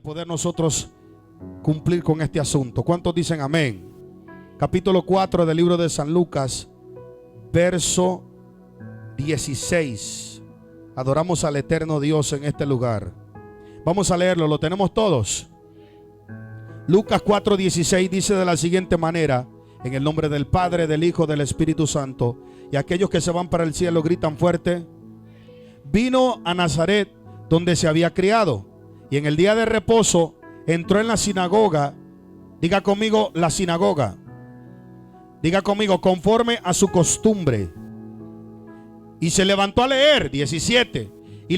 poder nosotros cumplir con este asunto. ¿Cuántos dicen amén? Capítulo 4 del libro de San Lucas, verso 16. Adoramos al eterno Dios en este lugar. Vamos a leerlo, ¿lo tenemos todos? Lucas 4:16 dice de la siguiente manera: en el nombre del Padre, del Hijo, del Espíritu Santo. Y aquellos que se van para el cielo gritan fuerte: vino a Nazaret, donde se había criado, y en el día de reposo entró en la sinagoga. Diga conmigo, la sinagoga. Diga conmigo, conforme a su costumbre. Y se levantó a leer, 17. Y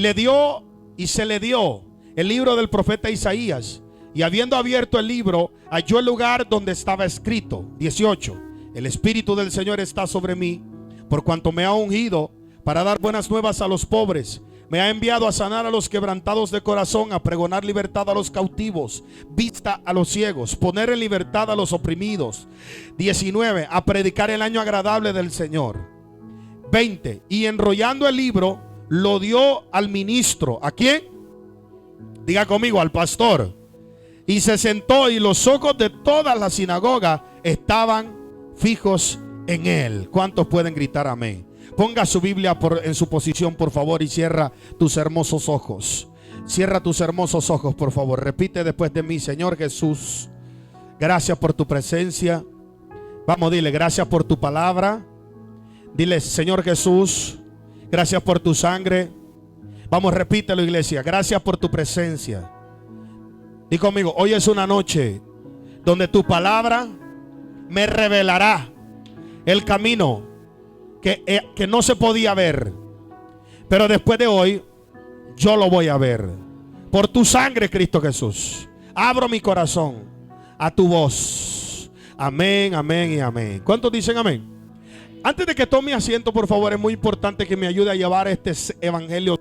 se le dio el libro del profeta Isaías. Y habiendo abierto el libro, halló el lugar donde estaba escrito, 18. El Espíritu del Señor está sobre mí, por cuanto me ha ungido para dar buenas nuevas a los pobres. Me ha enviado a sanar a los quebrantados de corazón, a pregonar libertad a los cautivos, vista a los ciegos, poner en libertad a los oprimidos. 19. A predicar el año agradable del Señor. 20. Y enrollando el libro, lo dio al ministro. ¿A quién? Diga conmigo, al pastor. Y se sentó, y los ojos de toda la sinagoga estaban fijos en él. ¿Cuántos pueden gritar amén? Ponga su Biblia en su posición, por favor, y cierra tus hermosos ojos. Cierra tus hermosos ojos, por favor. Repite después de mí: Señor Jesús, gracias por tu presencia. Vamos, dile: gracias por tu palabra. Dile: Señor Jesús, gracias por tu sangre. Vamos, repítelo, iglesia: gracias por tu presencia. Di conmigo: hoy es una noche donde tu palabra me revelará el camino que no se podía ver, pero después de hoy yo lo voy a ver. Por tu sangre, Cristo Jesús, abro mi corazón a tu voz. Amén, amén y amén. ¿Cuántos dicen amén? Antes de que tome asiento, por favor, es muy importante que me ayude a llevar este evangelio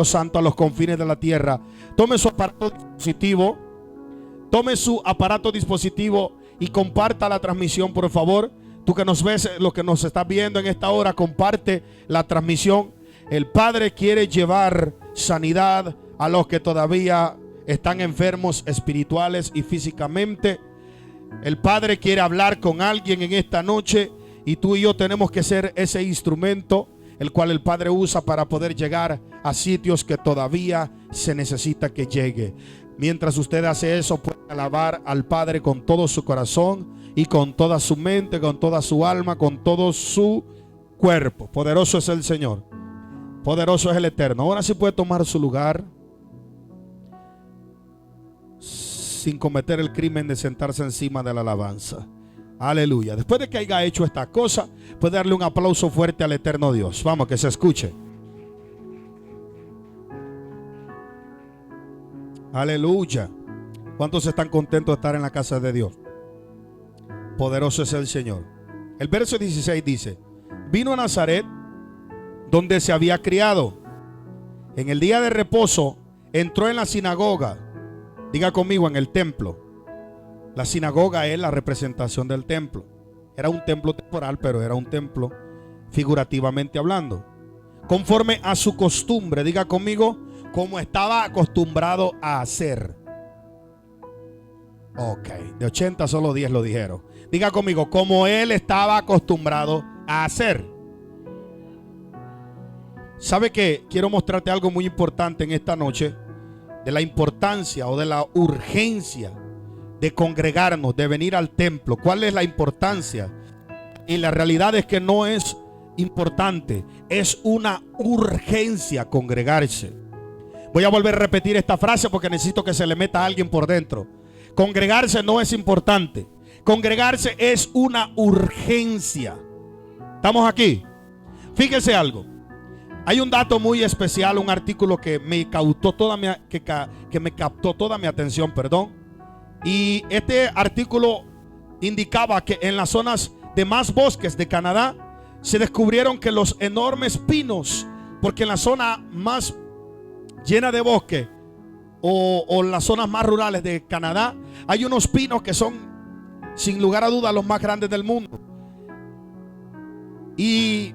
santo a los confines de la tierra. Tome su aparato dispositivo y comparta la transmisión, por favor. Tú que nos ves, lo que nos estás viendo en esta hora, comparte la transmisión. El Padre quiere llevar sanidad a los que todavía están enfermos espirituales y físicamente. El Padre quiere hablar con alguien en esta noche, y tú y yo tenemos que ser ese instrumento el cual el Padre usa para poder llegar a sitios que todavía se necesita que llegue. Mientras usted hace eso, puede alabar al Padre con todo su corazón y con toda su mente, con toda su alma, con todo su cuerpo. Poderoso es el Señor, poderoso es el Eterno. Ahora sí puede tomar su lugar sin cometer el crimen de sentarse encima de la alabanza. Aleluya. Después de que haya hecho esta cosa, puede darle un aplauso fuerte al eterno Dios. Vamos, que se escuche. Aleluya. ¿Cuántos están contentos de estar en la casa de Dios? Poderoso es el Señor. El verso 16 dice: vino a Nazaret, donde se había criado. En el día de reposo entró en la sinagoga. Diga conmigo, en el templo. La sinagoga es la representación del templo. Era un templo temporal, pero era un templo figurativamente hablando. Conforme a su costumbre, diga conmigo, como estaba acostumbrado a hacer. Ok, de 80 solo 10 lo dijeron. Diga conmigo, como él estaba acostumbrado a hacer. ¿Sabe qué? Quiero mostrarte algo muy importante en esta noche, de la importancia o de la urgencia de congregarnos, de venir al templo. ¿Cuál es la importancia? Y la realidad es que no es importante, es una urgencia congregarse. Voy a volver a repetir esta frase porque necesito que se le meta a alguien por dentro. Congregarse no es importante, congregarse es una urgencia. ¿Estamos aquí? Fíjese algo. Hay un dato muy especial, un artículo que me captó toda mi atención, Y este artículo indicaba que en las zonas de más bosques de Canadá se descubrieron que los enormes pinos, porque en la zona más llena de bosque o las zonas más rurales de Canadá, hay unos pinos que son, sin lugar a dudas, los más grandes del mundo. Y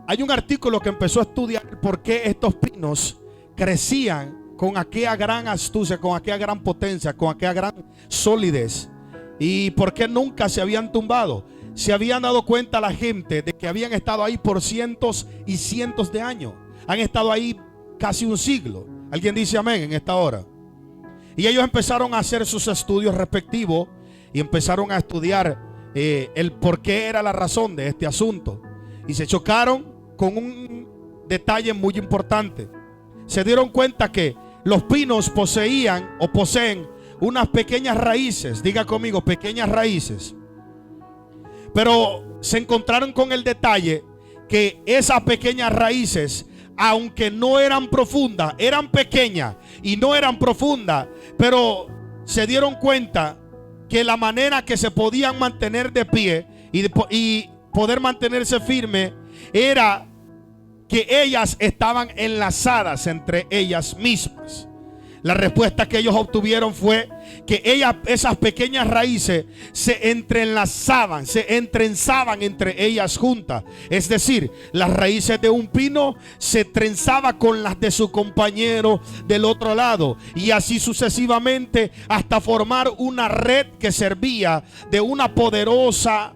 hay un artículo que empezó a estudiar por qué estos pinos crecían con aquella gran astucia, con aquella gran potencia, con aquella gran solidez. ¿Y por qué nunca se habían tumbado? Se habían dado cuenta la gente de que habían estado ahí por cientos y cientos de años. Han estado ahí casi un siglo. ¿Alguien dice amén en esta hora? Y ellos empezaron a hacer sus estudios respectivos y empezaron a estudiar el por qué era la razón de este asunto. Y se chocaron con un detalle muy importante. Se dieron cuenta que los pinos poseen unas pequeñas raíces. Diga conmigo, pequeñas raíces. Pero se encontraron con el detalle que esas pequeñas raíces, aunque no eran profundas, eran pequeñas y no eran profundas, pero se dieron cuenta que la manera que se podían mantener de pie y poder mantenerse firme era que ellas estaban enlazadas entre ellas mismas. La respuesta que ellos obtuvieron fue que esas pequeñas raíces se entrelazaban, se entrenzaban entre ellas juntas. Es decir, las raíces de un pino se trenzaban con las de su compañero del otro lado, y así sucesivamente hasta formar una red que servía de una poderosa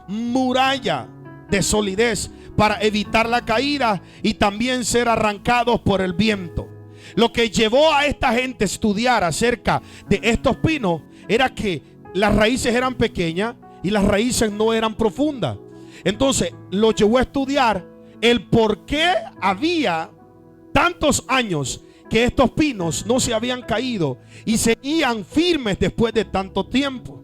muralla de solidez para evitar la caída y también ser arrancados por el viento. Lo que llevó a esta gente a estudiar acerca de estos pinos era que las raíces eran pequeñas y las raíces no eran profundas. Entonces lo llevó a estudiar el por qué había tantos años que estos pinos no se habían caído y seguían firmes después de tanto tiempo.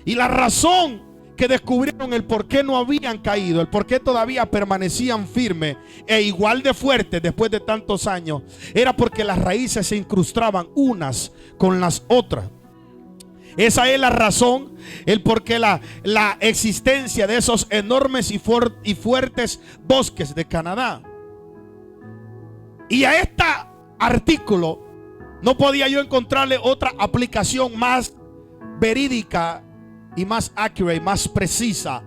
Y la razón que descubrieron el por qué no habían caído, el por qué todavía permanecían firmes e igual de fuertes después de tantos años, era porque las raíces se incrustaban unas con las otras. Esa es la razón, el por qué la existencia de esos enormes y fuertes bosques de Canadá. Y a este artículo no podía yo encontrarle otra aplicación más verídica y más accurate, más precisa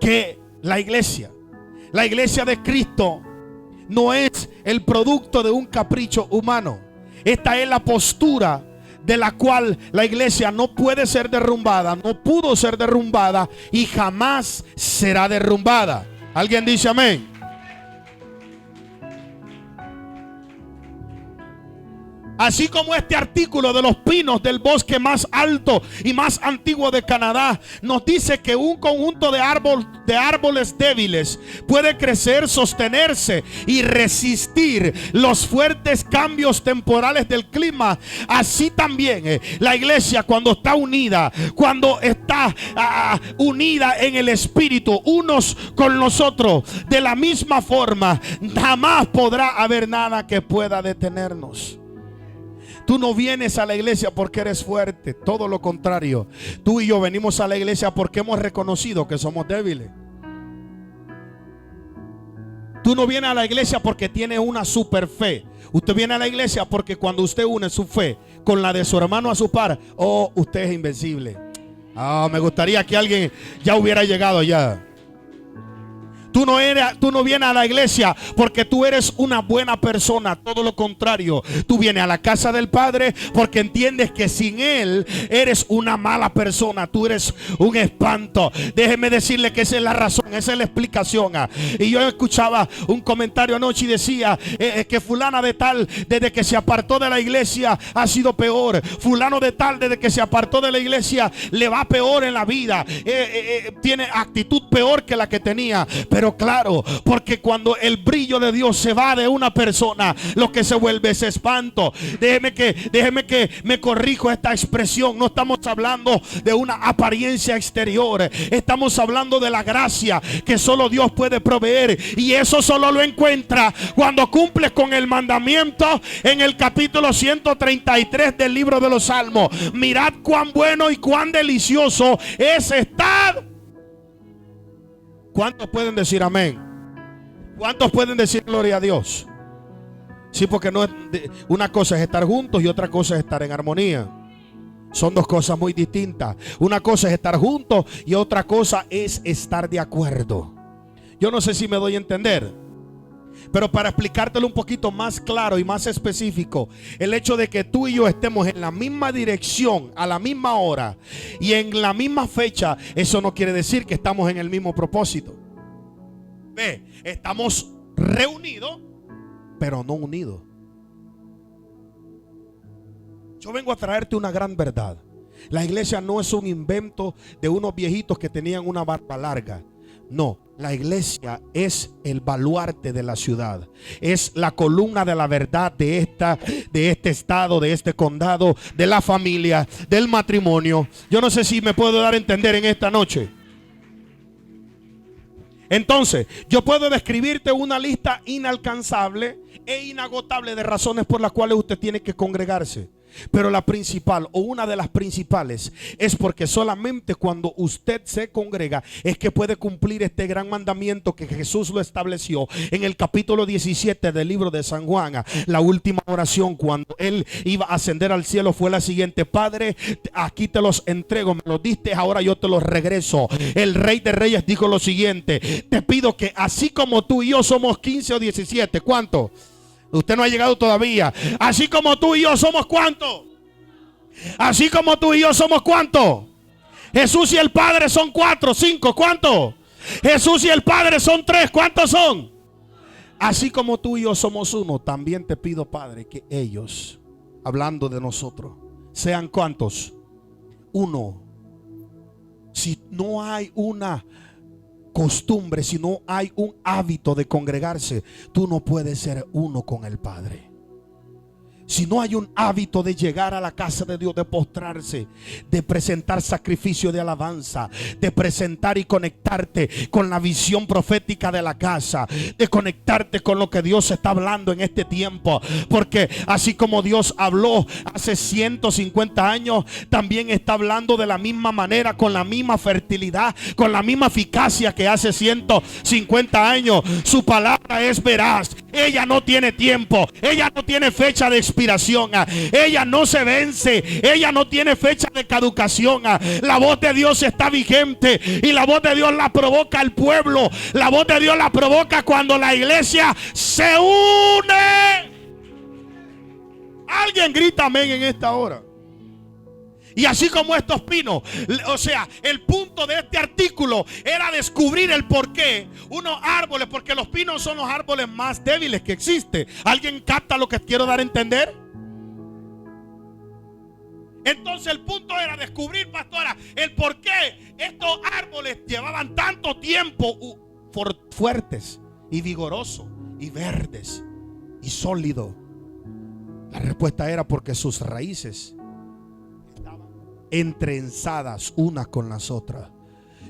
que la iglesia. La iglesia de Cristo no es el producto de un capricho humano. Esta es la postura de la cual la iglesia no puede ser derrumbada, no pudo ser derrumbada y jamás será derrumbada. ¿Alguien dice amén? Así como este artículo de los pinos del bosque más alto y más antiguo de Canadá nos dice que un conjunto de árboles débiles puede crecer, sostenerse y resistir los fuertes cambios temporales del clima. Así también la iglesia, cuando está unida en el espíritu unos con los otros, de la misma forma, jamás podrá haber nada que pueda detenernos. Tú no vienes a la iglesia porque eres fuerte, todo lo contrario. Tú y yo venimos a la iglesia porque hemos reconocido que somos débiles. Tú no vienes a la iglesia porque tienes una super fe. Usted viene a la iglesia porque cuando usted une su fe con la de su hermano a su par, usted es invencible. Me gustaría que alguien ya hubiera llegado allá. Tú no vienes a la iglesia porque tú eres una buena persona. Todo lo contrario. Tú vienes a la casa del Padre porque entiendes que sin Él eres una mala persona. Tú eres un espanto. Déjeme decirle que esa es la razón, esa es la explicación. Y yo escuchaba un comentario anoche y decía que fulana de tal, desde que se apartó de la iglesia, ha sido peor. Fulano de tal, desde que se apartó de la iglesia, le va peor en la vida. Tiene actitud peor que la que tenía. Pero claro, porque cuando el brillo de Dios se va de una persona, lo que se vuelve es espanto. Déjeme que me corrijo esta expresión. No estamos hablando de una apariencia exterior. Estamos hablando de la gracia que solo Dios puede proveer. Y eso solo lo encuentra cuando cumples con el mandamiento en el capítulo 133 del libro de los Salmos. Mirad cuán bueno y cuán delicioso es estar. ¿Cuántos pueden decir amén? ¿Cuántos pueden decir gloria a Dios? Sí, porque una cosa es estar juntos y otra cosa es estar en armonía. Son dos cosas muy distintas. Una cosa es estar juntos y otra cosa es estar de acuerdo. Yo no sé si me doy a entender. Pero para explicártelo un poquito más claro y más específico, el hecho de que tú y yo estemos en la misma dirección, a la misma hora y en la misma fecha, eso no quiere decir que estamos en el mismo propósito. Ve, estamos reunidos, pero no unidos. Yo vengo a traerte una gran verdad. La iglesia no es un invento de unos viejitos que tenían una barba larga. No, la iglesia es el baluarte de la ciudad. Es la columna de la verdad de este estado, de este condado, de la familia, del matrimonio. Yo no sé si me puedo dar a entender en esta noche. Entonces, yo puedo describirte una lista inalcanzable e inagotable de razones por las cuales usted tiene que congregarse. Pero la principal, o una de las principales, es porque solamente cuando usted se congrega es que puede cumplir este gran mandamiento que Jesús lo estableció en el capítulo 17 del libro de San Juan. La última oración cuando él iba a ascender al cielo fue la siguiente: Padre, aquí te los entrego, me los diste, ahora yo te los regreso. El Rey de Reyes dijo lo siguiente: te pido que así como tú y yo somos 15 o 17, ¿cuánto? Usted no ha llegado todavía. Así como tú y yo somos ¿cuánto? Así como tú y yo somos ¿cuánto? Jesús y el Padre son 4, 5, ¿cuánto? Jesús y el Padre son 3, ¿cuántos son? Así como tú y yo somos uno, también te pido, Padre, que ellos, hablando de nosotros, sean ¿cuántos? Uno. Si no hay una costumbre, si no hay un hábito de congregarse, tú no puedes ser uno con el Padre. Si no hay un hábito de llegar a la casa de Dios, de postrarse, de presentar sacrificio de alabanza, de presentar y conectarte con la visión profética de la casa, de conectarte con lo que Dios está hablando en este tiempo, porque así como Dios habló hace 150 años, también está hablando de la misma manera, con la misma fertilidad, con la misma eficacia que hace 150 años. Su palabra es veraz, ella no tiene tiempo, ella no tiene fecha de expiración, ella no se vence, ella no tiene fecha de caducación. La voz de Dios está vigente y la voz de Dios la provoca el pueblo. La voz de Dios la provoca cuando la iglesia se une. Alguien grita amén en esta hora. Y así como estos pinos, o sea, el punto de este artículo era descubrir el por qué unos árboles, porque los pinos son los árboles más débiles que existen. ¿Alguien capta lo que quiero dar a entender? Entonces el punto era descubrir, pastora, el por qué estos árboles llevaban tanto tiempo fuertes y vigorosos y verdes y sólidos. La respuesta era porque sus raíces entrenzadas unas con las otras.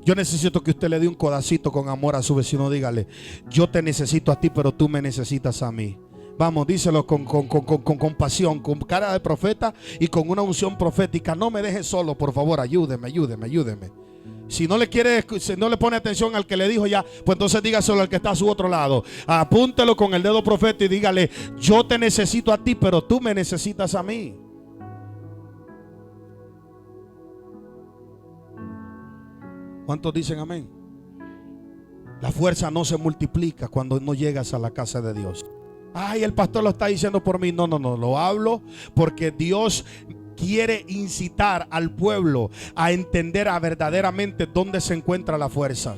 Yo necesito que usted le dé un codacito con amor a su vecino. Dígale: yo te necesito a ti, pero tú me necesitas a mí. Vamos, díselo con compasión, con cara de profeta y con una unción profética. No me dejes solo, por favor, ayúdeme. Si no le quiere, si no le pone atención al que le dijo ya, pues entonces dígaselo al que está a su otro lado. Apúntelo con el dedo profeta y dígale: yo te necesito a ti, pero tú me necesitas a mí. ¿Cuántos dicen amén? La fuerza no se multiplica cuando no llegas a la casa de Dios. Ay, el pastor lo está diciendo por mí. No, lo hablo porque Dios quiere incitar al pueblo a entender verdaderamente dónde se encuentra la fuerza.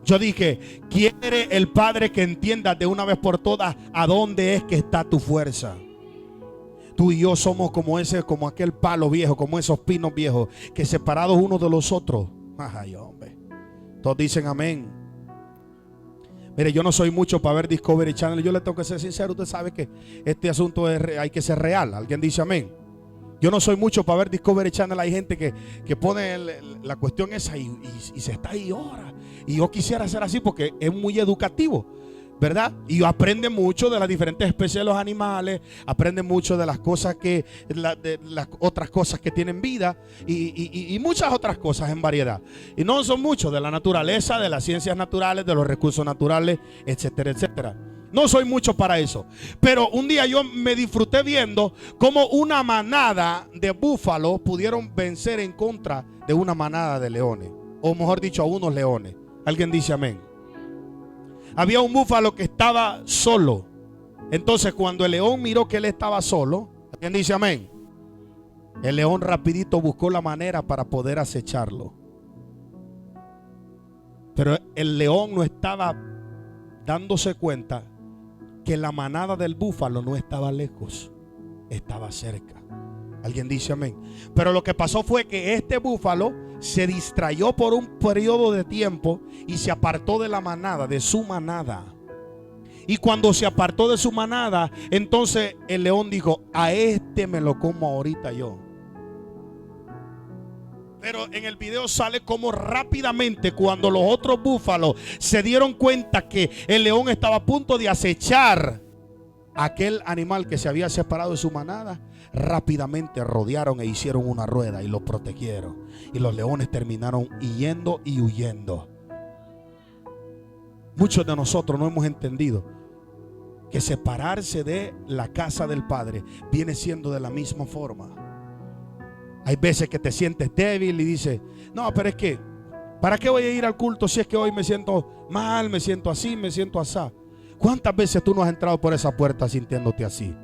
Yo dije: quiere el Padre que entiendas de una vez por todas a dónde es que está tu fuerza. Tú y yo somos como aquel palo viejo, como esos pinos viejos, que separados unos de los otros. Ay, hombre. Todos dicen amén. Mire, yo no soy mucho para ver Discovery Channel. Yo le tengo que ser sincero. Usted sabe que este asunto hay que ser real. Alguien dice amén. Yo no soy mucho para ver Discovery Channel. Hay gente que pone la cuestión esa y se está ahí horas. Y yo quisiera ser así porque es muy educativo, ¿verdad? Y aprende mucho de las diferentes especies de los animales, aprende mucho de las cosas de las otras cosas que tienen vida y muchas otras cosas en variedad. Y no son muchos, de la naturaleza, de las ciencias naturales, de los recursos naturales, etcétera, etcétera. No soy mucho para eso. Pero un día yo me disfruté viendo cómo una manada de búfalos pudieron vencer en contra de una manada de leones. O mejor dicho, a unos leones. Alguien dice amén. había un búfalo que estaba solo. Entonces cuando el león miró que él estaba solo, ¿alguien dice amén? El león rapidito buscó la manera para poder acecharlo. Pero el león no estaba dándose cuenta que la manada del búfalo no estaba lejos, estaba cerca. ¿Alguien dice amén? Pero lo que pasó fue que este búfalo se distrayó por un periodo de tiempo y se apartó de la manada, de su manada. Y cuando se apartó de su manada, entonces el león dijo: a este me lo como ahorita yo. Pero en el video sale como rápidamente, cuando los otros búfalos se dieron cuenta que el león estaba a punto de acechar a aquel animal que se había separado de su manada, rápidamente rodearon e hicieron una rueda y lo protegieron. Y los leones terminaron yendo y huyendo. Muchos de nosotros no hemos entendido que separarse de la casa del Padre viene siendo de la misma forma. Hay veces que te sientes débil y dices: no, pero es que ¿para qué voy a ir al culto si es que hoy me siento mal, me siento así, me siento así? ¿Cuántas veces tú no has entrado por esa puerta sintiéndote así?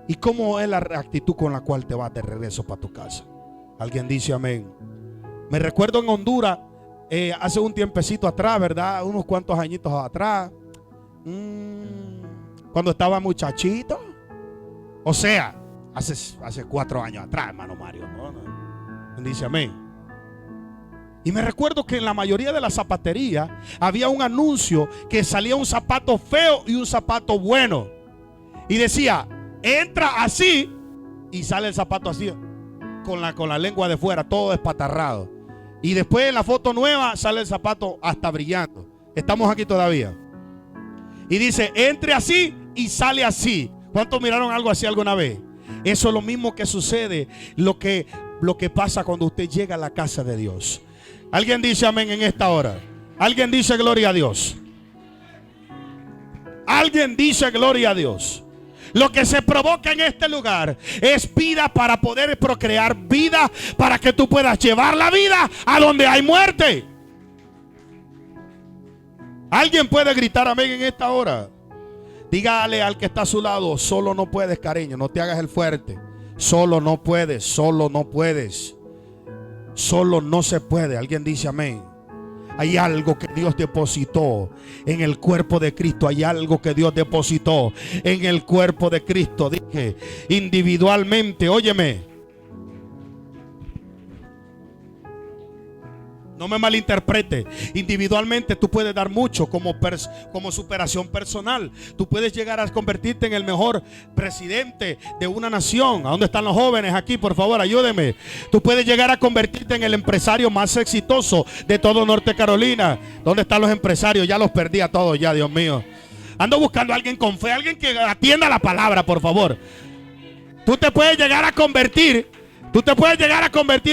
¿Y cómo es la actitud con la cual te vas de regreso para tu casa? Alguien dice amén. Me recuerdo en Honduras, hace un tiempecito atrás, ¿verdad? Unos cuantos añitos atrás, cuando estaba muchachito. O sea, hace 4 años atrás, hermano Mario, ¿no? Dice amén. Y me recuerdo que en la mayoría de las zapaterías había un anuncio que salía un zapato feo y un zapato bueno. Y decía: entra así, y sale el zapato así, con la lengua de fuera, todo despatarrado. Y después en la foto nueva sale el zapato hasta brillando. Estamos aquí todavía. Y dice: entre así y sale así. ¿Cuántos miraron algo así alguna vez? Eso es lo mismo que sucede, lo que pasa cuando usted llega a la casa de Dios. Alguien dice amén en esta hora. Alguien dice gloria a Dios. Alguien dice gloria a Dios. Lo que se provoca en este lugar es vida para poder procrear, vida para que tú puedas llevar la vida a donde hay muerte. Alguien puede gritar amén en esta hora. Dígale al que está a su lado: solo no puedes, cariño, no te hagas el fuerte. Solo no puedes, solo no puedes. Solo no se puede. Alguien dice amén. Hay algo que Dios depositó en el cuerpo de Cristo. Hay algo que Dios depositó en el cuerpo de Cristo. Dije individualmente, óyeme. No me malinterprete. Individualmente tú puedes dar mucho como superación personal. Tú puedes llegar a convertirte en el mejor presidente de una nación. ¿A dónde están los jóvenes aquí? Por favor, ayúdeme. Tú puedes llegar a convertirte en el empresario más exitoso de todo Norte Carolina. ¿Dónde están los empresarios? Ya los perdí a todos ya, Dios mío. Ando buscando a alguien con fe, alguien que atienda la palabra, por favor. Tú te puedes llegar a convertir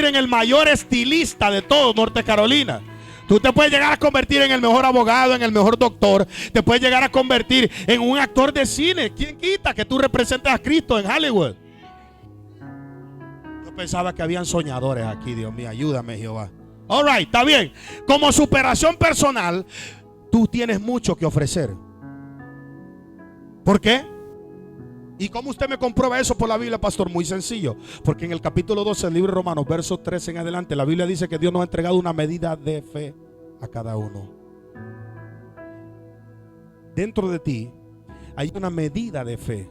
en el mayor estilista de todo Norte Carolina. Tú te puedes llegar a convertir en el mejor abogado, en el mejor doctor. Te puedes llegar a convertir en un actor de cine. ¿Quién quita que tú representes a Cristo en Hollywood? Yo pensaba que habían soñadores aquí. Dios mío, ayúdame, Jehová. All right, está bien. Como superación personal, tú tienes mucho que ofrecer. ¿Por qué? ¿Y cómo usted me comprueba eso por la Biblia, pastor? Muy sencillo. Porque en el capítulo 12 del libro de Romanos, versos 13 en adelante, la Biblia dice que Dios nos ha entregado una medida de fe a cada uno. Dentro de ti hay una medida de fe.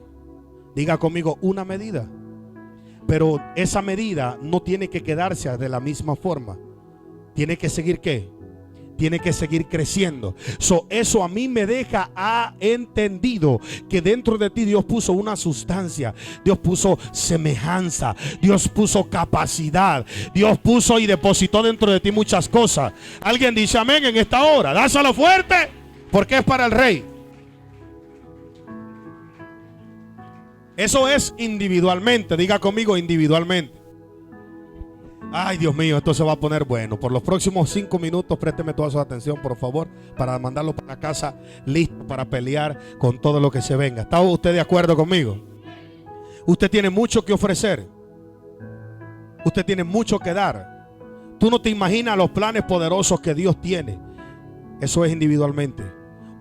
Diga conmigo, una medida. Pero esa medida no tiene que quedarse de la misma forma. Tiene que seguir ¿qué? Tiene que seguir creciendo. Eso a mí me deja entendido que dentro de ti Dios puso una sustancia. Dios puso semejanza. Dios puso capacidad. Dios puso y depositó dentro de ti muchas cosas. Alguien dice amén en esta hora. Dáselo fuerte, porque es para el rey. Eso es individualmente. Diga conmigo, individualmente. Ay, Dios mío, esto se va a poner bueno. Por los próximos 5 minutos, présteme toda su atención, por favor, para mandarlo para la casa listo para pelear con todo lo que se venga. ¿Está usted de acuerdo conmigo? Usted tiene mucho que ofrecer. Usted tiene mucho que dar. Tú no te imaginas los planes poderosos que Dios tiene. Eso es individualmente.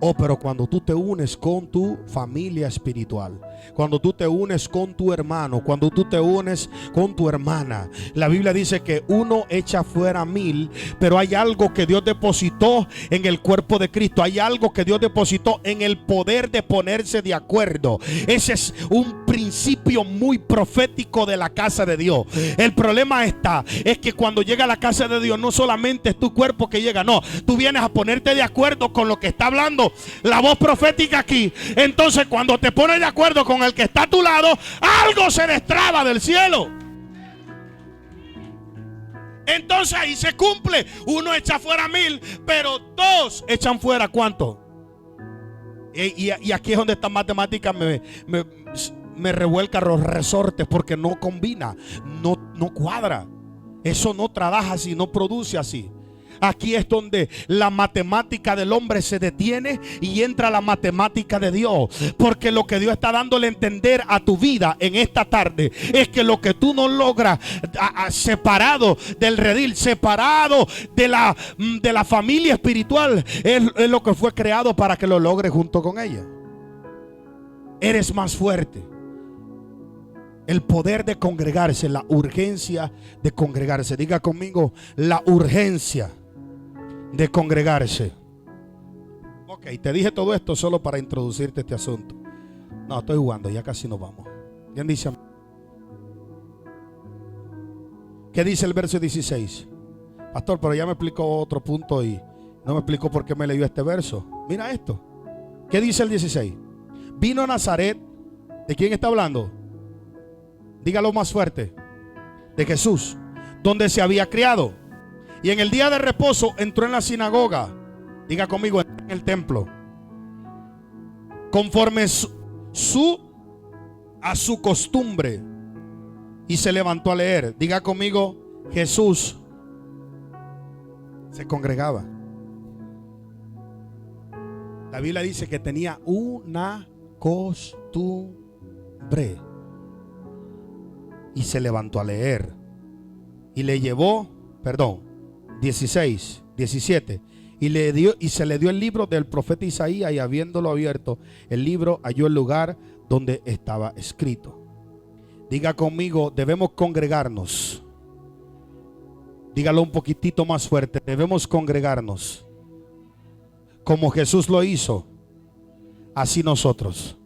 Oh, pero cuando tú te unes con tu familia espiritual, cuando tú te unes con tu hermano, cuando tú te unes con tu hermana, la Biblia dice que uno echa fuera 1000, pero hay algo que Dios depositó en el cuerpo de Cristo. Hay algo que Dios depositó en el poder de ponerse de acuerdo. Ese es un principio muy profético de la casa de Dios. El problema es que cuando llega a la casa de Dios, no solamente es tu cuerpo que llega, no, tú vienes a ponerte de acuerdo con lo que está hablando la voz profética aquí. Entonces cuando te pones de acuerdo con el que está a tu lado, algo se destraba del cielo. Entonces ahí se cumple. Uno echa fuera 1000, pero 2 echan fuera ¿cuánto? Y aquí es donde esta matemática me revuelca los resortes, porque no combina, no cuadra. Eso no trabaja así, no produce así. Aquí es donde la matemática del hombre se detiene y entra la matemática de Dios. Porque lo que Dios está dándole a entender a tu vida en esta tarde es que lo que tú no logras separado del redil, separado de la familia espiritual, es lo que fue creado para que lo logres junto con ella. Eres más fuerte. El poder de congregarse, la urgencia de congregarse. Diga conmigo, la urgencia de congregarse. Ok, te dije todo esto solo para introducirte este asunto. No, estoy jugando, ya casi nos vamos. ¿Quién dice? ¿Qué dice el verso 16? Pastor, pero ya me explicó otro punto y no me explicó por qué me leyó este verso. Mira esto. ¿Qué dice el 16? Vino a Nazaret. ¿De quién está hablando? Dígalo más fuerte. De Jesús, donde se había criado. Y en el día de reposo entró en la sinagoga. Diga conmigo, entró en el templo. Conforme a su costumbre. Y se levantó a leer. Diga conmigo, Jesús se congregaba. La Biblia dice que tenía una costumbre. Y se levantó a leer. Y le llevó, 16, 17. Y se le dio el libro del profeta Isaías. Y habiéndolo abierto, el libro halló el lugar donde estaba escrito. Diga conmigo, debemos congregarnos. Dígalo un poquitito más fuerte. Debemos congregarnos. Como Jesús lo hizo, así nosotros.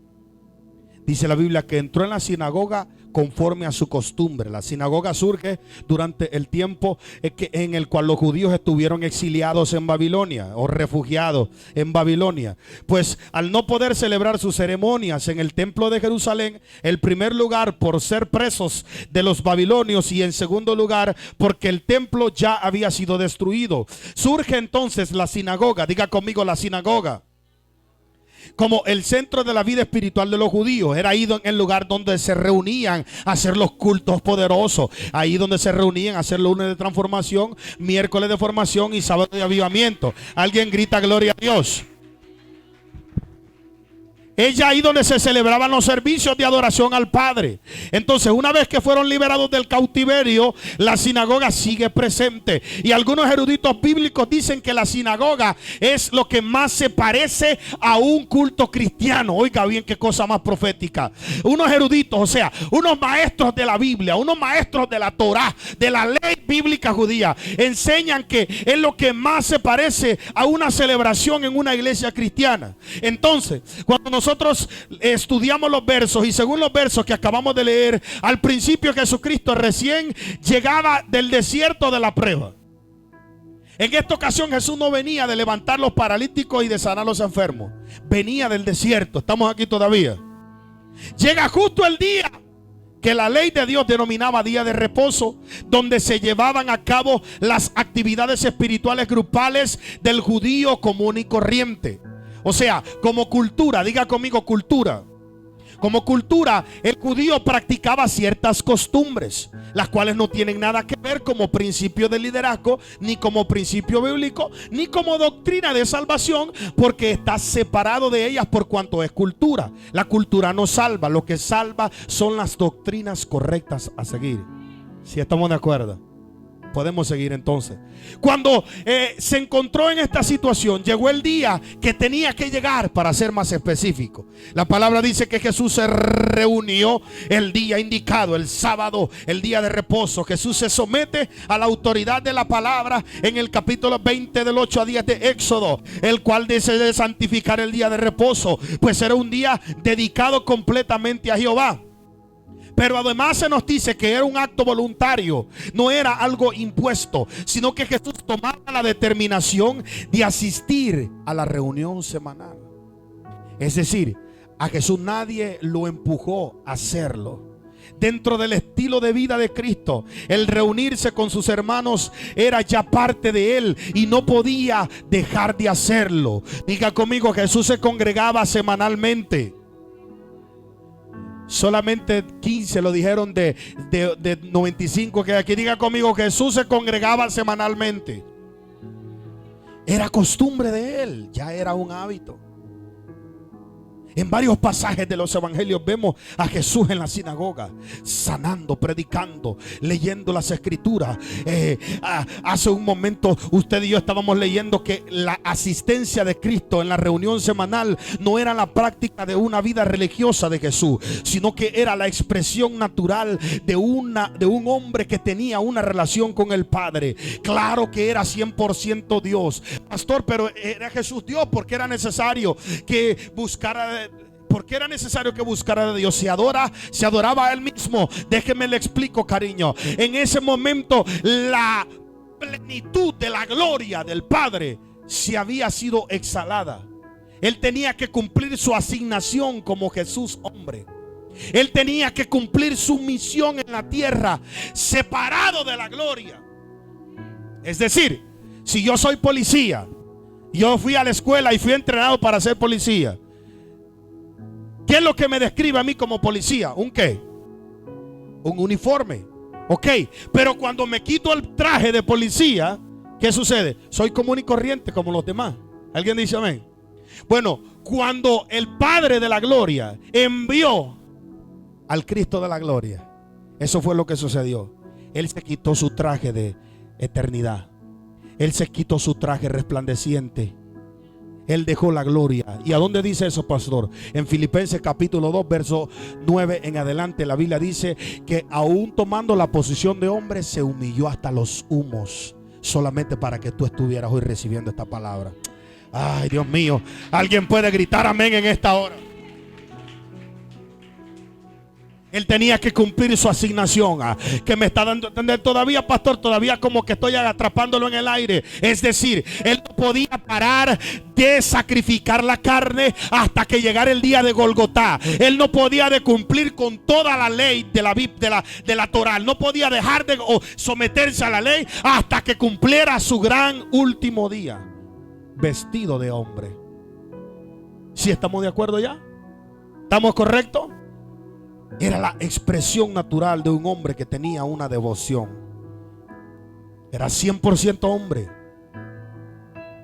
Dice la Biblia que entró en la sinagoga conforme a su costumbre. La sinagoga surge durante el tiempo en el cual los judíos estuvieron exiliados en Babilonia o refugiados en Babilonia. Pues al no poder celebrar sus ceremonias en el templo de Jerusalén, en primer lugar por ser presos de los babilonios y en segundo lugar porque el templo ya había sido destruido, surge entonces la sinagoga. Diga conmigo, la sinagoga, como el centro de la vida espiritual de los judíos. Era ahí el lugar donde se reunían a hacer los cultos poderosos. Ahí donde se reunían a hacer lunes de transformación, miércoles de formación y sábado de avivamiento. Alguien grita gloria a Dios. Es ahí donde se celebraban los servicios de adoración al Padre. Entonces, una vez que fueron liberados del cautiverio, la sinagoga sigue presente. Y algunos eruditos bíblicos dicen que la sinagoga es lo que más se parece a un culto cristiano. Oiga bien, qué cosa más profética. Unos eruditos, o sea, unos maestros de la Biblia, unos maestros de la Torá, de la ley bíblica judía, enseñan que es lo que más se parece a una celebración en una iglesia cristiana. Entonces, cuando nosotros estudiamos los versos, y según los versos que acabamos de leer, al principio Jesucristo recién llegaba del desierto de la prueba. En esta ocasión Jesús no venía de levantar los paralíticos y de sanar los enfermos. Venía del desierto. Estamos aquí todavía. Llega justo el día que la ley de Dios denominaba día de reposo, donde se llevaban a cabo las actividades espirituales grupales del judío común y corriente. O sea, como cultura, diga conmigo cultura. Como cultura, el judío practicaba ciertas costumbres, las cuales no tienen nada que ver como principio de liderazgo, ni como principio bíblico, ni como doctrina de salvación, porque está separado de ellas por cuanto es cultura. La cultura no salva, lo que salva son las doctrinas correctas a seguir. Si estamos de acuerdo. Podemos seguir entonces. Cuando se encontró en esta situación, llegó el día que tenía que llegar. Para ser más específico, la palabra dice que Jesús se reunió el día indicado, el sábado, el día de reposo. Jesús se somete a la autoridad de la palabra en el capítulo 20 del 8 a 10 de Éxodo, el cual desea santificar el día de reposo, pues era un día dedicado completamente a Jehová. Pero además se nos dice que era un acto voluntario, no era algo impuesto, sino que Jesús tomaba la determinación de asistir a la reunión semanal. Es decir, a Jesús nadie lo empujó a hacerlo. Dentro del estilo de vida de Cristo, el reunirse con sus hermanos era ya parte de él y no podía dejar de hacerlo. Diga conmigo, Jesús se congregaba semanalmente. Solamente 15 lo dijeron de 95 que aquí. Diga conmigo, Jesús se congregaba semanalmente. Era costumbre de él, ya era un hábito. En varios pasajes de los evangelios vemos a Jesús en la sinagoga, sanando, predicando, leyendo las escrituras. Hace un momento usted y yo estábamos leyendo que la asistencia de Cristo en la reunión semanal no era la práctica de una vida religiosa de Jesús, sino que era la expresión natural de un hombre que tenía una relación con el Padre. Claro que era 100% Dios, pastor, pero era Jesús Dios porque era necesario que buscara. Porque era necesario que buscara a Dios. Se adoraba a él mismo. Déjeme le explico, cariño. En ese momento la plenitud de la gloria del Padre se había sido exhalada. Él tenía que cumplir su asignación como Jesús hombre. Él tenía que cumplir su misión en la tierra, separado de la gloria. Es decir, si yo soy policía, yo fui a la escuela y fui entrenado para ser policía, ¿qué es lo que me describe a mí como policía? ¿Un qué? Un uniforme. Ok, pero cuando me quito el traje de policía, ¿qué sucede? Soy común y corriente como los demás. ¿Alguien dice amén? Bueno, cuando el Padre de la gloria envió al Cristo de la gloria, eso fue lo que sucedió. Él se quitó su traje de eternidad. Él se quitó su traje resplandeciente. Él dejó la gloria. ¿Y a dónde dice eso, pastor? En Filipenses capítulo 2 verso 9 en adelante, la Biblia dice que aún tomando la posición de hombre, se humilló hasta los humos, solamente para que tú estuvieras hoy recibiendo esta palabra. Ay, Dios mío, alguien puede gritar amén en esta hora. Él tenía que cumplir su asignación. Que me está dando a entender todavía, pastor, todavía como que estoy atrapándolo en el aire. Es decir, él no podía parar de sacrificar la carne hasta que llegara el día de Golgotá. Él no podía de cumplir con toda la ley de la Torá. No podía dejar de someterse a la ley hasta que cumpliera su gran último día, vestido de hombre. ¿Sí estamos de acuerdo ya? ¿Estamos correctos? Era la expresión natural de un hombre que tenía una devoción. Era 100% hombre.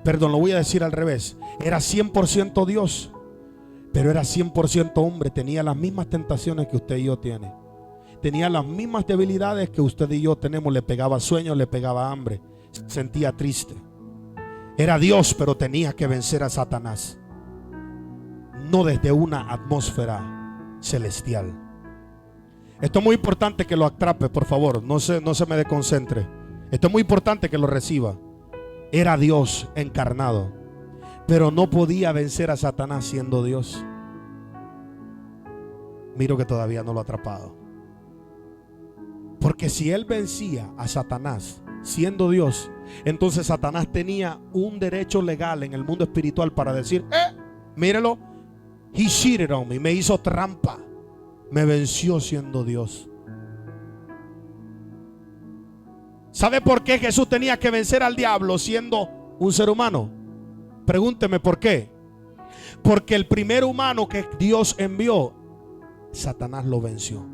Perdón, lo voy a decir al revés. Era 100% Dios, pero era 100% hombre. Tenía las mismas tentaciones que usted y yo tiene. Tenía las mismas debilidades que usted y yo tenemos. Le pegaba sueño, le pegaba hambre, se sentía triste. Era Dios, pero tenía que vencer a Satanás. No desde una atmósfera celestial. Esto es muy importante que lo atrape, por favor. No se me desconcentre. Esto es muy importante que lo reciba. Era Dios encarnado, pero no podía vencer a Satanás siendo Dios. Miro que todavía no lo ha atrapado. Porque si él vencía a Satanás siendo Dios, entonces Satanás tenía un derecho legal en el mundo espiritual para decir: mírelo, he cheated on me, me hizo trampa. Me venció siendo Dios. ¿Sabe por qué Jesús tenía que vencer al diablo siendo un ser humano? Pregúnteme por qué. Porque el primer humano que Dios envió, Satanás lo venció.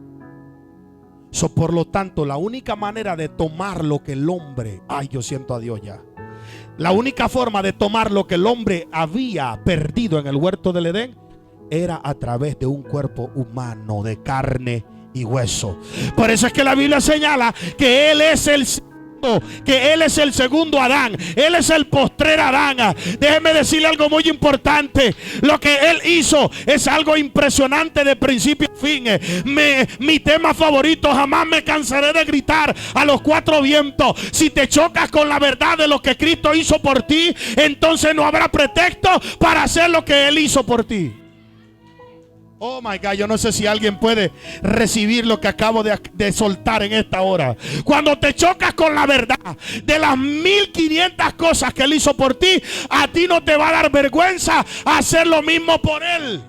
Por lo tanto, la única manera de tomar lo que el hombre, yo siento a Dios ya. La única forma de tomar lo que el hombre había perdido en el huerto del Edén era a través de un cuerpo humano de carne y hueso. Por eso es que la Biblia señala que Él es el que Él es el segundo Adán, Él es el postrer Adán. Déjeme decirle algo muy importante. Lo que Él hizo es algo impresionante de principio a fin. Mi tema favorito, jamás me cansaré de gritar a los cuatro vientos: si te chocas con la verdad de lo que Cristo hizo por ti, entonces no habrá pretexto para hacer lo que Él hizo por ti. Oh my God, yo no sé si alguien puede recibir lo que acabo de soltar en esta hora. Cuando te chocas con la verdad de las 1500 cosas que Él hizo por ti, a ti no te va a dar vergüenza hacer lo mismo por Él.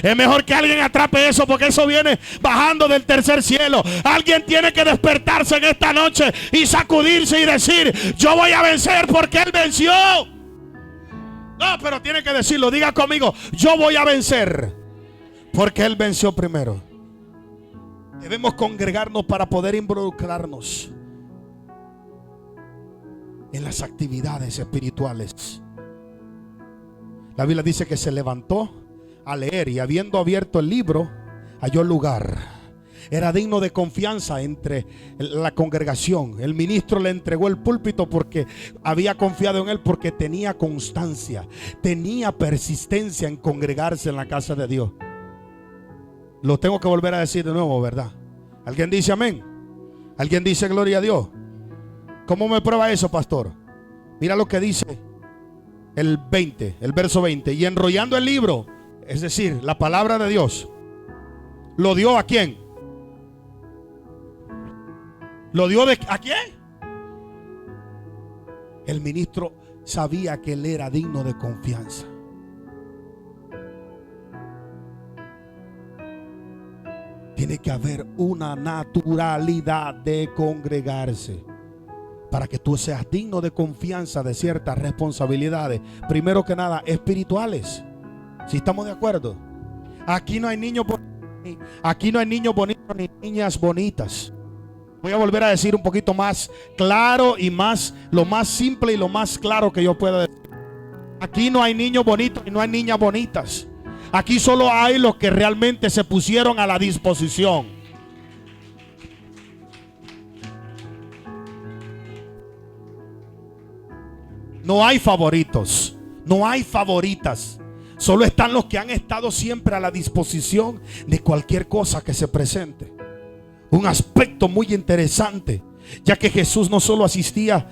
Es mejor que alguien atrape eso, porque eso viene bajando del tercer cielo. Alguien tiene que despertarse en esta noche y sacudirse y decir: yo voy a vencer porque Él venció. No, pero tiene que decirlo. Diga conmigo: yo voy a vencer porque Él venció primero. Debemos congregarnos para poder involucrarnos en las actividades espirituales. La Biblia dice que se levantó a leer y, habiendo abierto el libro, halló lugar. Era digno de confianza entre la congregación. El ministro le entregó el púlpito porque había confiado en él, porque tenía constancia, tenía persistencia en congregarse en la casa de Dios. Lo tengo que volver a decir de nuevo, ¿verdad? ¿Alguien dice amén? ¿Alguien dice gloria a Dios? ¿Cómo me prueba eso, pastor? Mira lo que dice el verso 20. Y enrollando el libro, es decir, la palabra de Dios, ¿lo dio a quién? ¿Lo dio a quién? El ministro sabía que él era digno de confianza. Tiene que haber una naturalidad de congregarse para que tú seas digno de confianza de ciertas responsabilidades, primero que nada espirituales. Si estamos de acuerdo. Aquí no hay niños bonitos ni niñas bonitas. Voy a volver a decir un poquito más claro y lo más simple y lo más claro que yo pueda decir. Aquí no hay niños bonitos y no hay niñas bonitas. Aquí solo hay los que realmente se pusieron a la disposición. No hay favoritos, no hay favoritas. Solo están los que han estado siempre a la disposición de cualquier cosa que se presente. Un aspecto muy interesante, ya que Jesús no solo asistía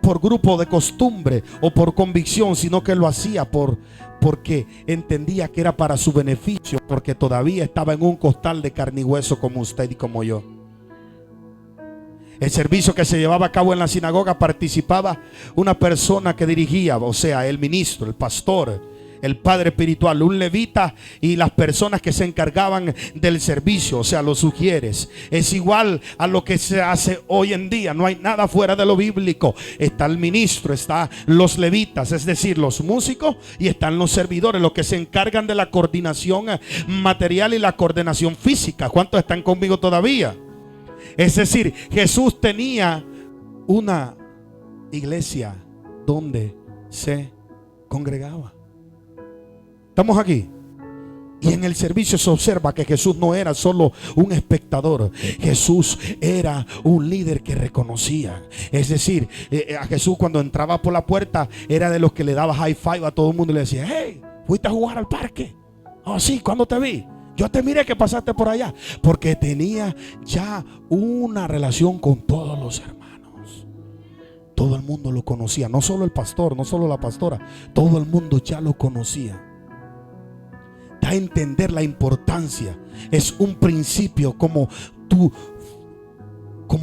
por grupo de costumbre o por convicción, sino que lo hacía porque entendía que era para su beneficio, porque todavía estaba en un costal de carne y hueso como usted y como yo. El servicio que se llevaba a cabo en la sinagoga participaba una persona que dirigía, o sea, el ministro, el pastor, el padre espiritual, un levita y las personas que se encargaban del servicio, o sea, los sugieres. Es igual a lo que se hace hoy en día. No hay nada fuera de lo bíblico. Está el ministro, están los levitas, es decir, los músicos, y están los servidores, los que se encargan de la coordinación material y la coordinación física. ¿Cuántos están conmigo todavía? Es decir, Jesús tenía una iglesia donde se congregaba. ¿Estamos aquí? Y en el servicio se observa que Jesús no era solo un espectador. Jesús era un líder que reconocía. Es decir, a Jesús cuando entraba por la puerta era de los que le daba high five a todo el mundo y le decía: hey, ¿fuiste a jugar al parque? Oh sí, ¿cuándo te vi? Yo te miré que pasaste por allá. Porque tenía ya una relación con todos los hermanos. Todo el mundo lo conocía. No solo el pastor, no solo la pastora. Todo el mundo ya lo conocía. Da a entender la importancia. Es un principio como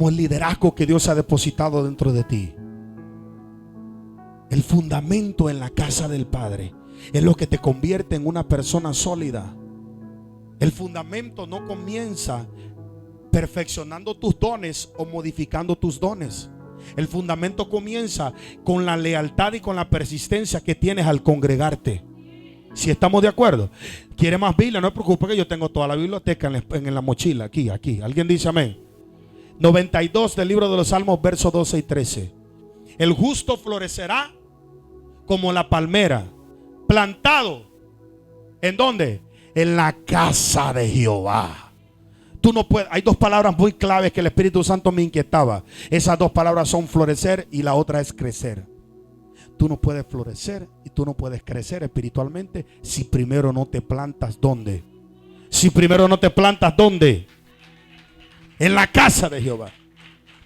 el liderazgo que Dios ha depositado dentro de ti. El fundamento en la casa del Padre es lo que te convierte en una persona sólida. El fundamento no comienza perfeccionando tus dones o modificando tus dones. El fundamento comienza con la lealtad y con la persistencia que tienes al congregarte. Si estamos de acuerdo. ¿Quiere más Biblia? No se preocupe, que yo tengo toda la biblioteca en la mochila. Aquí. ¿Alguien dice amén? 92 del libro de los Salmos, versos 12 y 13. El justo florecerá como la palmera, plantado. ¿En dónde? En la casa de Jehová. Tú no puedes. Hay dos palabras muy claves que el Espíritu Santo me inquietaba. Esas dos palabras son florecer y la otra es crecer. Tú no puedes florecer y tú no puedes crecer espiritualmente si primero no te plantas. ¿Dónde? Si primero no te plantas, ¿dónde? En la casa de Jehová.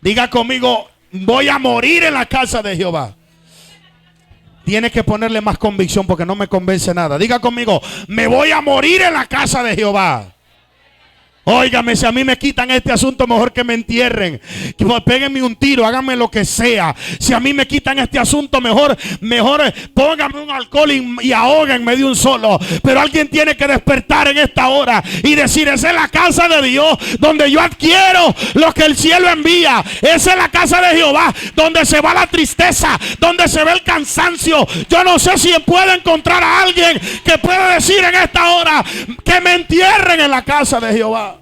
Diga conmigo, voy a morir en la casa de Jehová. Tienes que ponerle más convicción porque no me convence nada. Diga conmigo, me voy a morir en la casa de Jehová. Óigame, si a mí me quitan este asunto, mejor que me entierren. Que péguenme un tiro, háganme lo que sea. Si a mí me quitan este asunto, mejor pónganme un alcohol y ahóguenme de un solo. Pero alguien tiene que despertar en esta hora y decir, esa es la casa de Dios, donde yo adquiero lo que el cielo envía. Esa es la casa de Jehová, donde se va la tristeza, donde se ve el cansancio. Yo no sé si puedo encontrar a alguien que pueda decir en esta hora que me entierren en la casa de Jehová.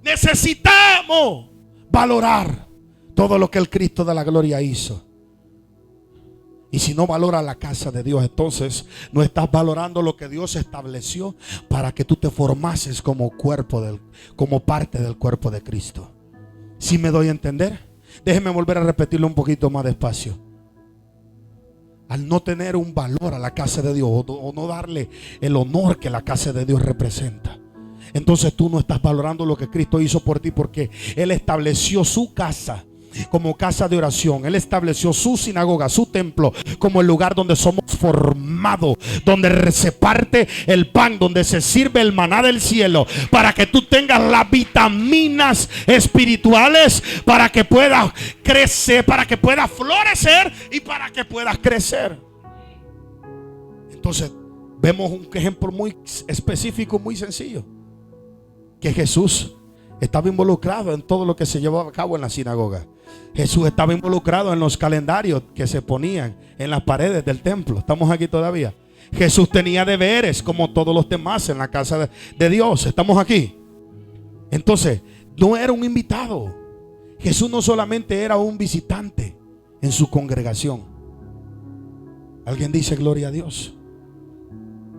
Necesitamos valorar todo lo que el Cristo de la gloria hizo. Y si no valoras la casa de Dios, entonces no estás valorando lo que Dios estableció para que tú te formases como parte del cuerpo de Cristo. ¿Sí me doy a entender? Déjeme volver a repetirlo un poquito más despacio. Al no tener un valor a la casa de Dios o no darle el honor que la casa de Dios representa, entonces tú no estás valorando lo que Cristo hizo por ti, porque Él estableció su casa como casa de oración. Él estableció su sinagoga, su templo, como el lugar donde somos formados, donde se parte el pan, donde se sirve el maná del cielo, para que tú tengas las vitaminas espirituales, para que puedas crecer, para que puedas florecer y para que puedas crecer. Entonces vemos un ejemplo muy específico, muy sencillo, que Jesús estaba involucrado en todo lo que se llevaba a cabo en la sinagoga. Jesús estaba involucrado en los calendarios que se ponían en las paredes del templo. ¿Estamos aquí todavía? Jesús tenía deberes como todos los demás en la casa de Dios. ¿Estamos aquí? Entonces, no era un invitado. Jesús no solamente era un visitante en su congregación. ¿Alguien dice gloria a Dios?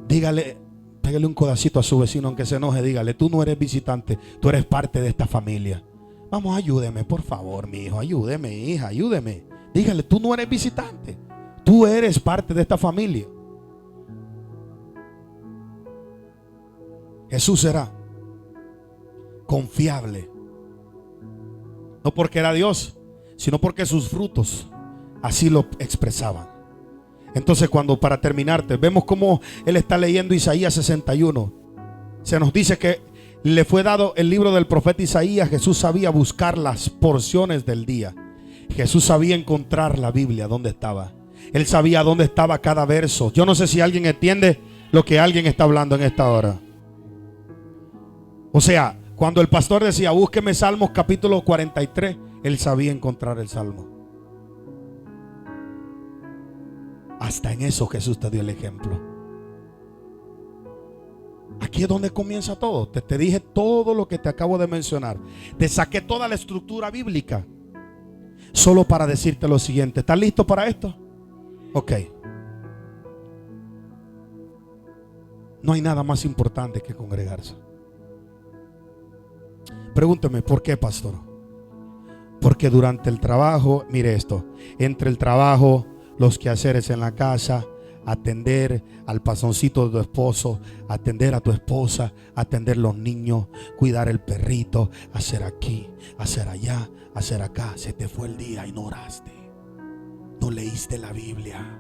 Dígale, pégale un codacito a su vecino aunque se enoje. Dígale, tú no eres visitante, tú eres parte de esta familia. Vamos, ayúdeme, por favor, mi hijo, ayúdeme, hija, ayúdeme. Dígale, tú no eres visitante, tú eres parte de esta familia. Jesús era confiable, no porque era Dios, sino porque sus frutos así lo expresaban. Entonces, para terminarte, vemos cómo él está leyendo Isaías 61. Se nos dice que le fue dado el libro del profeta Isaías. Jesús sabía buscar las porciones del día. Jesús sabía encontrar la Biblia donde estaba. Él sabía dónde estaba cada verso. Yo no sé si alguien entiende lo que alguien está hablando en esta hora. O sea, cuando el pastor decía, búsqueme Salmos capítulo 43, él sabía encontrar el salmo. Hasta en eso Jesús te dio el ejemplo. Aquí es donde comienza todo. Te dije todo lo que te acabo de mencionar. Te saqué toda la estructura bíblica solo para decirte lo siguiente. ¿Estás listo para esto? Ok. No hay nada más importante que congregarse. Pregúnteme, ¿por qué, pastor? Porque durante el trabajo, mire esto, entre el trabajo, los quehaceres en la casa, atender al pasoncito de tu esposo, atender a tu esposa, atender los niños, cuidar el perrito, hacer aquí, hacer allá, hacer acá. Se te fue el día y no oraste, no leíste la Biblia,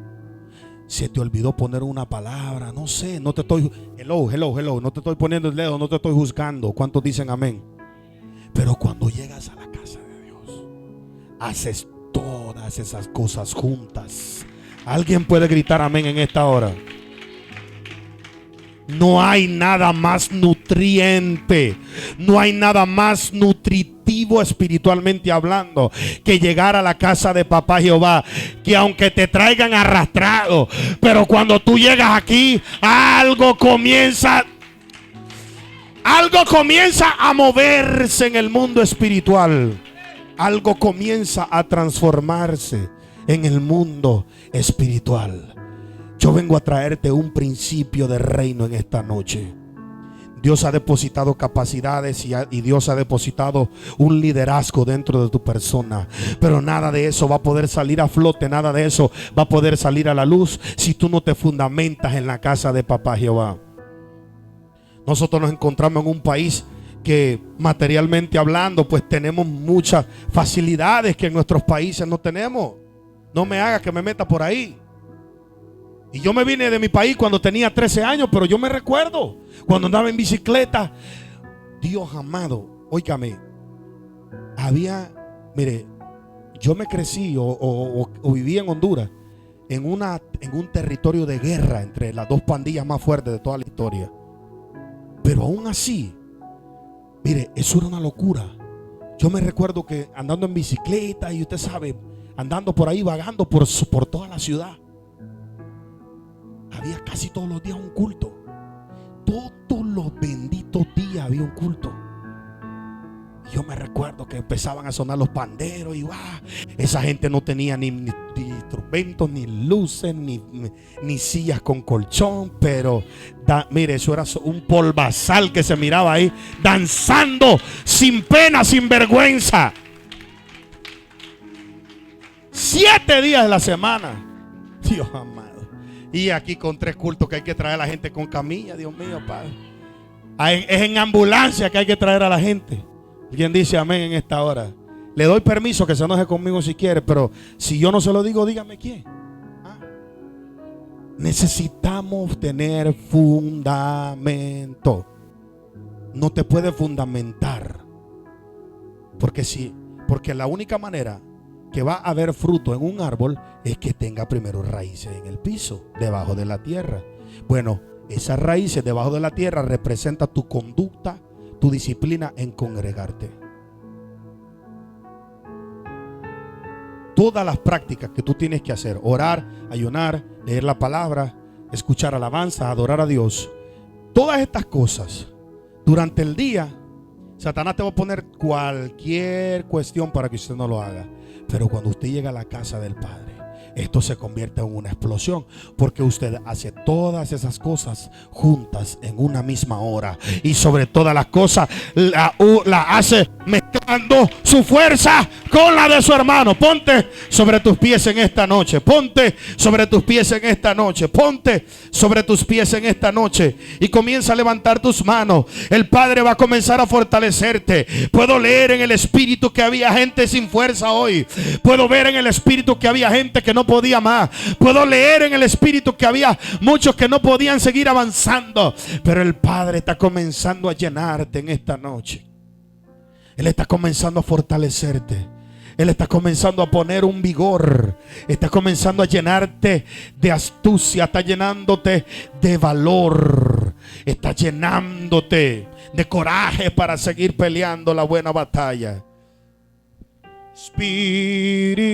se te olvidó poner una palabra, no sé, no te estoy, hello, no te estoy poniendo el dedo, no te estoy juzgando. ¿Cuántos dicen amén? Pero cuando llegas a la casa de Dios, haces todas esas cosas juntas. ¿Alguien puede gritar amén en esta hora? No hay nada más nutriente, no hay nada más nutritivo espiritualmente hablando que llegar a la casa de papá Jehová, que aunque te traigan arrastrado, pero cuando tú llegas aquí, algo comienza a moverse en el mundo espiritual. Algo comienza a transformarse en el mundo espiritual. Yo vengo a traerte un principio de reino en esta noche. Dios ha depositado capacidades y Dios ha depositado un liderazgo dentro de tu persona. Pero nada de eso va a poder salir a flote, nada de eso va a poder salir a la luz si tú no te fundamentas en la casa de papá Jehová. Nosotros nos encontramos en un país que materialmente hablando pues tenemos muchas facilidades que en nuestros países no tenemos. No me haga que me meta por ahí. Y yo me vine de mi país cuando tenía 13 años, pero yo me recuerdo cuando andaba en bicicleta. Dios amado, óigame, mire, yo me crecí o viví en Honduras en un territorio de guerra entre las dos pandillas más fuertes de toda la historia. Pero aún así, mire, eso era una locura. Yo me recuerdo que andando en bicicleta y usted sabe, andando por ahí, vagando por toda la ciudad, había casi todos los días un culto. Todos los benditos días había un culto. Y yo me recuerdo que empezaban a sonar los panderos y esa gente no tenía ni instrumentos, ni luces, ni sillas con colchón. Pero mire, eso era un polvazal que se miraba ahí, danzando sin pena, sin vergüenza. 7 días de la semana. Dios amado. Y aquí con 3 cultos que hay que traer a la gente con camilla. Dios mío, Padre. Es en ambulancia que hay que traer a la gente. ¿Quién dice amén en esta hora? Le doy permiso que se enoje conmigo si quiere, pero si yo no se lo digo, dígame quién. Necesitamos tener fundamento. No te puedes fundamentar. Porque la única manera que va a haber fruto en un árbol es que tenga primero raíces en el piso, debajo de la tierra. Bueno, esas raíces debajo de la tierra representan tu conducta, tu disciplina en congregarte. Todas las prácticas que tú tienes que hacer: orar, ayunar, leer la palabra, escuchar alabanza, adorar a Dios. Todas estas cosas durante el día, Satanás te va a poner cualquier cuestión para que usted no lo haga. Pero cuando usted llega a la casa del Padre, esto se convierte en una explosión, porque usted hace todas esas cosas juntas en una misma hora. Y sobre todas las cosas la hace mezclando su fuerza con la de su hermano. Ponte sobre tus pies en esta noche. Ponte sobre tus pies en esta noche. Ponte sobre tus pies en esta noche y comienza a levantar tus manos. El Padre va a comenzar a fortalecerte. Puedo leer en el espíritu que había gente sin fuerza hoy. Puedo ver en el espíritu que había gente que no podía más. Puedo leer en el espíritu que había muchos que no podían seguir avanzando. Pero el Padre está comenzando a llenarte en esta noche. Él está comenzando a fortalecerte. Él está comenzando a poner un vigor. Está comenzando a llenarte de astucia. Está llenándote de valor. Está llenándote de coraje para seguir peleando la buena batalla. Espíritu,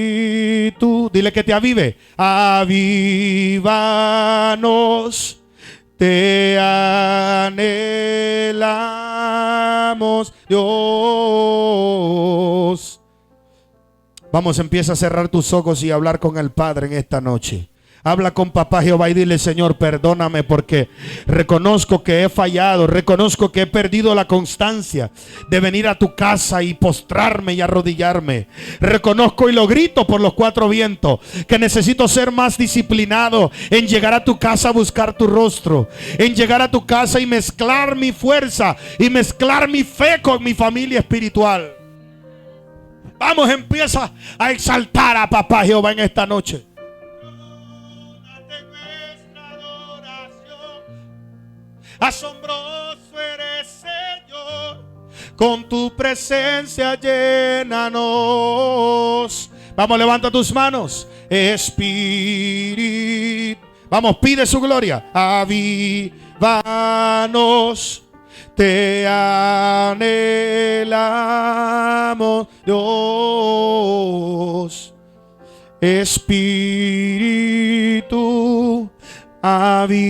dile que te avive. Avívanos, te anhelamos, Dios. Vamos, empieza a cerrar tus ojos y hablar con el Padre en esta noche. Habla con papá Jehová y dile: Señor, perdóname porque reconozco que he fallado, reconozco que he perdido la constancia de venir a tu casa y postrarme y arrodillarme. Reconozco y lo grito por los 4 vientos que necesito ser más disciplinado en llegar a tu casa a buscar tu rostro, en llegar a tu casa y mezclar mi fuerza y mezclar mi fe con mi familia espiritual. Vamos, empieza a exaltar a papá Jehová en esta noche. Asombroso eres, Señor, con tu presencia llénanos. Vamos, levanta tus manos. Espíritu, vamos, pide su gloria. Avívanos, te anhelamos, Dios. Espíritu, avívanos,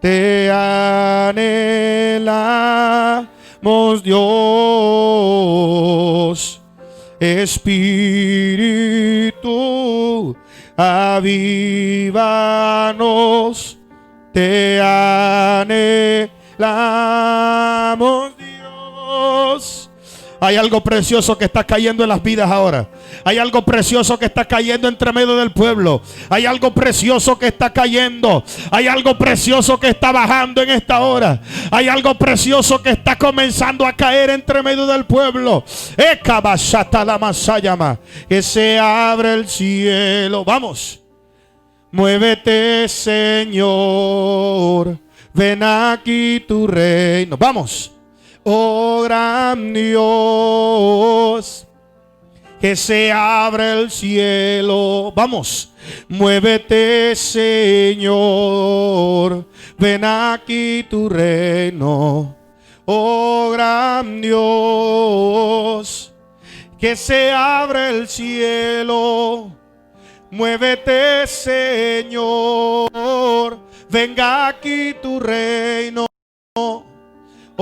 te anhelamos, Dios. Espíritu, avívanos, te anhelamos, Dios. Hay algo precioso que está cayendo en las vidas ahora. Hay algo precioso que está cayendo entre medio del pueblo. Hay algo precioso que está cayendo. Hay algo precioso que está bajando en esta hora. Hay algo precioso que está comenzando a caer entre medio del pueblo. Que se abre el cielo. Vamos. Muévete, Señor. Ven aquí tu reino. Vamos. Oh gran Dios, que se abre el cielo. Vamos. Muévete, Señor. Ven aquí tu reino. Oh gran Dios, que se abre el cielo. Muévete, Señor. Venga aquí tu reino.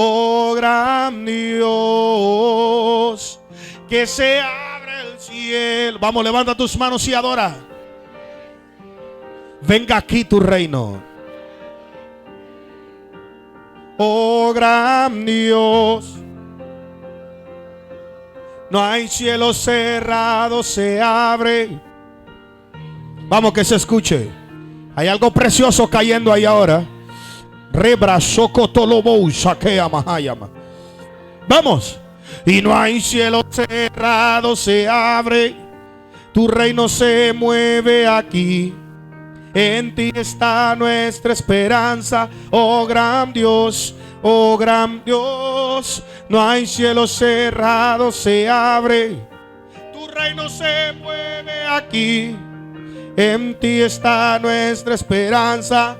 Oh gran Dios, que se abre el cielo. Vamos, levanta tus manos y adora. Venga aquí tu reino. Oh gran Dios, no hay cielo cerrado, se abre. Vamos, que se escuche. Hay algo precioso cayendo ahí ahora. Vamos. Y no hay cielo cerrado, se abre. Tu reino se mueve aquí. En ti está nuestra esperanza. Oh gran Dios, oh gran Dios. No hay cielo cerrado, se abre. Tu reino se mueve aquí. En ti está nuestra esperanza.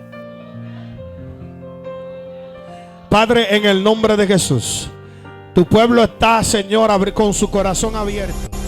Padre, en el nombre de Jesús, tu pueblo está, Señor, con su corazón abierto.